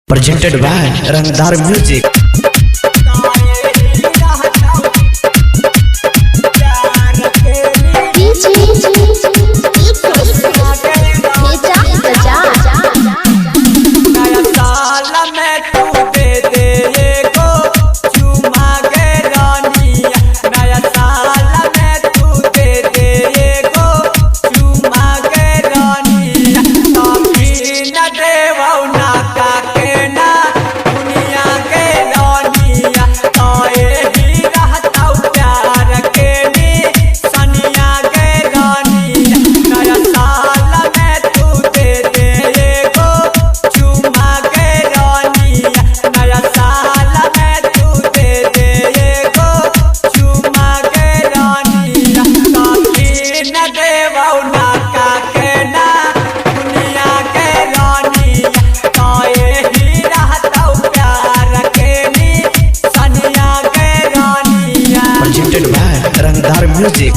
Presented by Rangdar Music. Presented by Rangdar Music.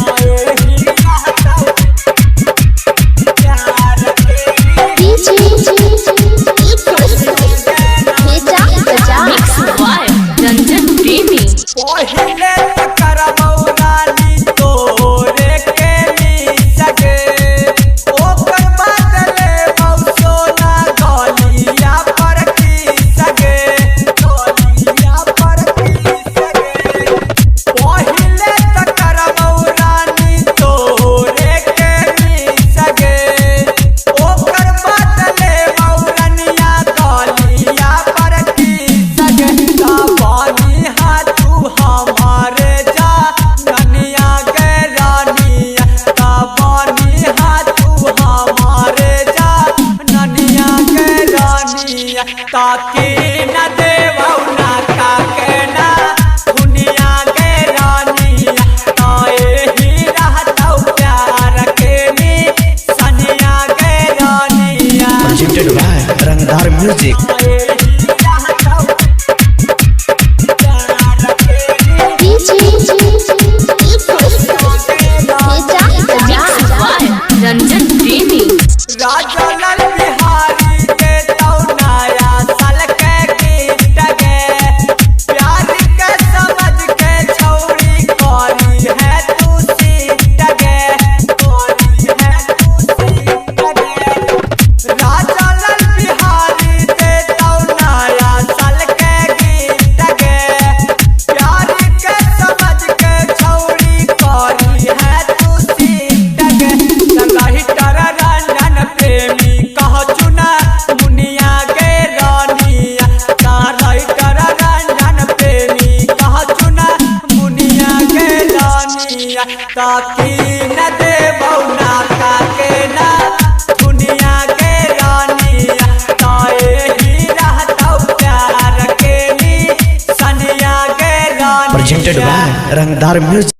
ताकि न देवौ ना काके ना दुनिया के रानिया ताए ही रहतौ प्यार के नी सनिया के रानिया। Presented by Rangdar Music. राजा लाल बिहारी के तौ नया साल के गीत गे प्यार के समझ के छौरी करी है तू सीट गे करी है तू सीट गे। राजा लाल बिहारी के तौ नया साल के गीत गे प्यार के समझ के छौरी करी है तू सीट गे। सगाई तारा प्रेमी कह चुना दुनिया के रानिया तारा रंजन प्रेमी कह चुना दुनिया के रानिया। ताकि न देवौ ना काके ना दुनिया के रानिया ताए ही रहतौ प्यार के नी सनिया के रानिया। Presented by Rangdar Music.